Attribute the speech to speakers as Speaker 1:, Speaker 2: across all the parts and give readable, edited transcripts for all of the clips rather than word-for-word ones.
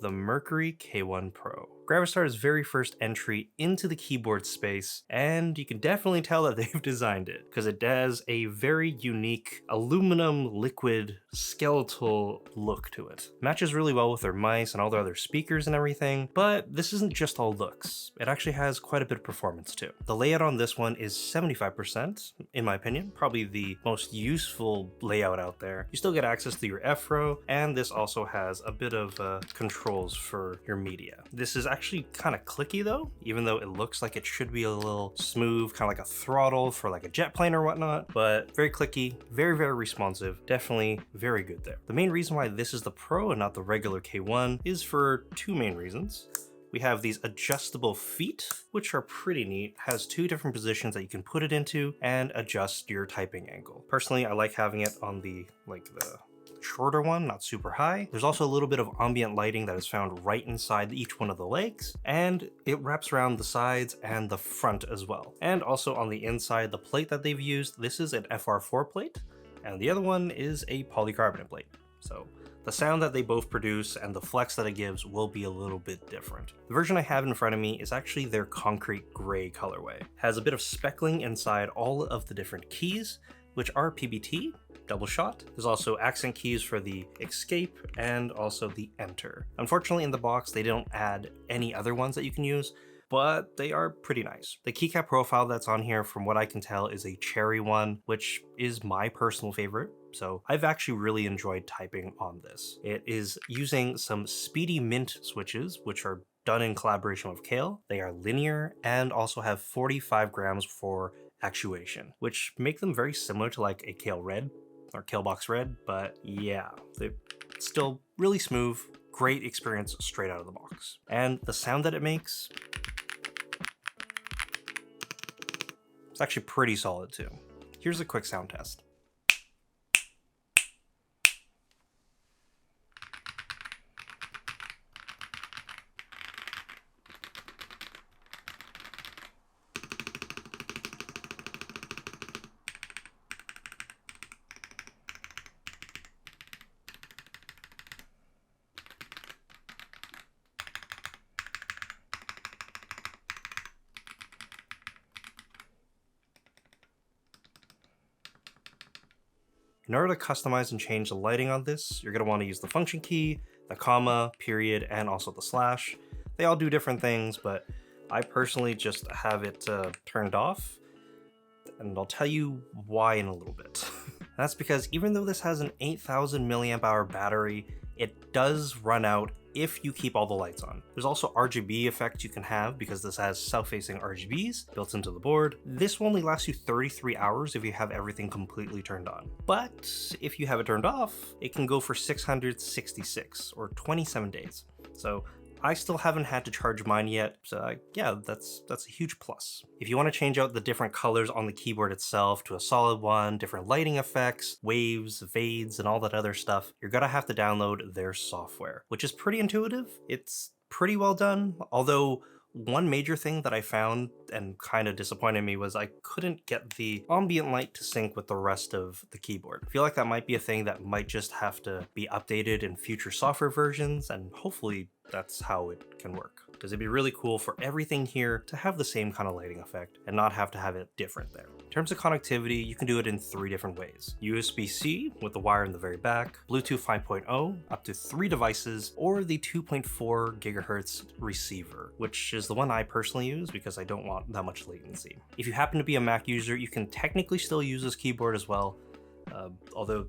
Speaker 1: the Mercury K1 Pro. GravaStar's very first entry into the keyboard space, and you can definitely tell that they've designed it, because it has a very unique aluminum liquid skeletal look to it. Matches really well with their mice and all their other speakers and everything, but this isn't just all looks. It actually has quite a bit of performance too. The layout on this one is 75%, in my opinion, probably the most useful layout out there. You still get access to your F-row, and this also has a bit of controls for your media. This is actually kind of clicky though, even though it looks like it should be a little smooth, kind of like a throttle for like a jet plane or whatnot, but very clicky, very, very responsive, definitely very good there. The main reason why this is the Pro and not the regular K1 is for two main reasons. We have these adjustable feet, which are pretty neat. Has two different positions that you can put it into and adjust your typing angle. Personally, I like having it on the shorter one, not super high. There's also a little bit of ambient lighting that is found right inside each one of the legs, and it wraps around the sides and the front as well. And also on the inside, the plate that they've used, this is an FR4 plate, and the other one is a polycarbonate plate. So the sound that they both produce and the flex that it gives will be a little bit different. The version I have in front of me is actually their concrete gray colorway. Has a bit of speckling inside all of the different keys, which are PBT, double shot. There's also accent keys for the escape and also the enter. Unfortunately in the box, they don't add any other ones that you can use, but they are pretty nice. The keycap profile that's on here, from what I can tell, is a cherry one, which is my personal favorite. So I've actually really enjoyed typing on this. It is using some Speedy Mint switches, which are done in collaboration with Kale. They are linear and also have 45 grams for actuation, which make them very similar to like a Kale Red or Kalebox Red, but yeah, they're still really smooth, great experience straight out of the box. And the sound that it makes, it's actually pretty solid too. Here's a quick sound test. In order to customize and change the lighting on this, you're going to want to use the function key, the comma, period, and also the slash. They all do different things, but I personally just have it turned off, and I'll tell you why in a little bit. That's because even though this has an 8,000 milliamp hour battery, it does run out if you keep all the lights on. There's also RGB effects you can have because this has south-facing RGBs built into the board. This will only last you 33 hours if you have everything completely turned on. But if you have it turned off, it can go for 666 or 27 days. So I still haven't had to charge mine yet, so yeah, that's a huge plus. If you want to change out the different colors on the keyboard itself to a solid one, different lighting effects, waves, fades, and all that other stuff, you're gonna have to download their software, which is pretty intuitive. It's pretty well done, although one major thing that I found and kind of disappointed me was I couldn't get the ambient light to sync with the rest of the keyboard. I feel like that might be a thing that might just have to be updated in future software versions, and hopefully that's how it can work. Because it'd be really cool for everything here to have the same kind of lighting effect and not have to have it different there. In terms of connectivity, you can do it in 3 different ways. USB-C with the wire in the very back, Bluetooth 5.0 up to 3 devices, or the 2.4 gigahertz receiver, which is the one I personally use because I don't want that much latency. If you happen to be a Mac user, you can technically still use this keyboard as well, although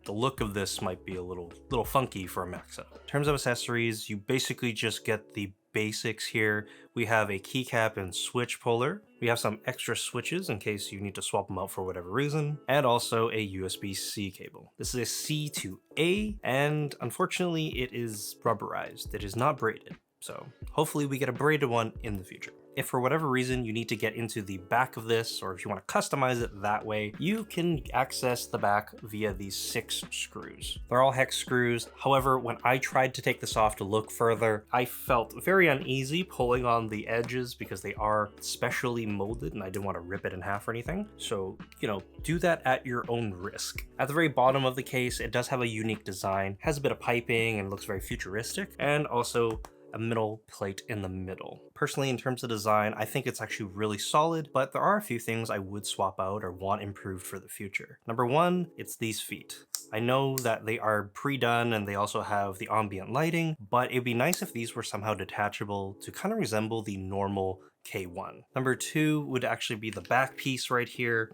Speaker 1: the look of this might be a little funky for a Mac setup. In terms of accessories, you basically just get the basics here. We have a keycap and switch puller. We have some extra switches in case you need to swap them out for whatever reason, and also a USB-C cable. This is a C to A, and unfortunately it is rubberized. It is not braided. So hopefully we get a braided one in the future. if for whatever reason you need to get into the back of this, or if you want to customize it that way, you can access the back via these 6 screws. They're all hex screws. However, when I tried to take this off to look further, I felt very uneasy pulling on the edges because they are specially molded and I didn't want to rip it in half or anything. So, do that at your own risk. At the very bottom of the case, it does have a unique design, has a bit of piping and looks very futuristic, and also a middle plate in the middle. Personally, in terms of design, I think it's actually really solid, but there are a few things I would swap out or want improved for the future. Number 1, it's these feet. I know that they are pre-done and they also have the ambient lighting, but it'd be nice if these were somehow detachable to kind of resemble the normal K1. Number 2 would actually be the back piece right here.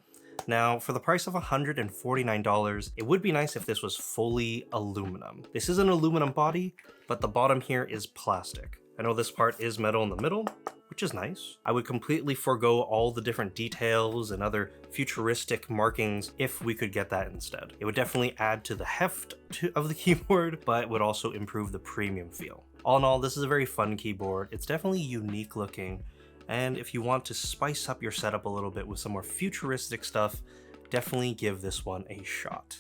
Speaker 1: Now, for the price of $149, it would be nice if this was fully aluminum. This is an aluminum body, but the bottom here is plastic. I know this part is metal in the middle, which is nice. I would completely forego all the different details and other futuristic markings if we could get that instead. It would definitely add to the heft of the keyboard, but would also improve the premium feel. All in all, this is a very fun keyboard. It's definitely unique looking. And if you want to spice up your setup a little bit with some more futuristic stuff, definitely give this one a shot.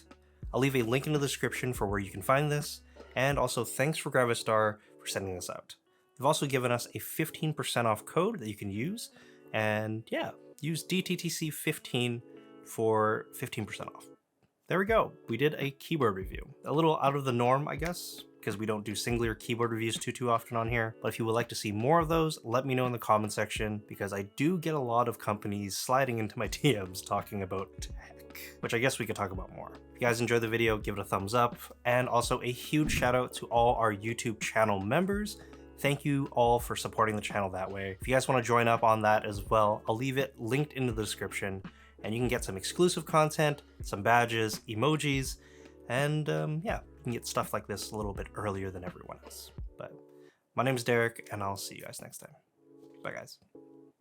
Speaker 1: I'll leave a link in the description for where you can find this, and also thanks for GravaStar for sending this out. They've also given us a 15% off code that you can use, and yeah, use DTTC15 for 15% off. There we go, we did a keyboard review. A little out of the norm, I guess, because we don't do singular keyboard reviews too often on here. But if you would like to see more of those, let me know in the comment section, because I do get a lot of companies sliding into my DMs talking about tech, which I guess we could talk about more. If you guys enjoyed the video, give it a thumbs up, and also a huge shout out to all our YouTube channel members. Thank you all for supporting the channel that way. If you guys want to join up on that as well, I'll leave it linked in the description, and you can get some exclusive content, some badges, emojis, and yeah, you can get stuff like this a little bit earlier than everyone else. But my name is Derek, and I'll see you guys next time. Bye, guys.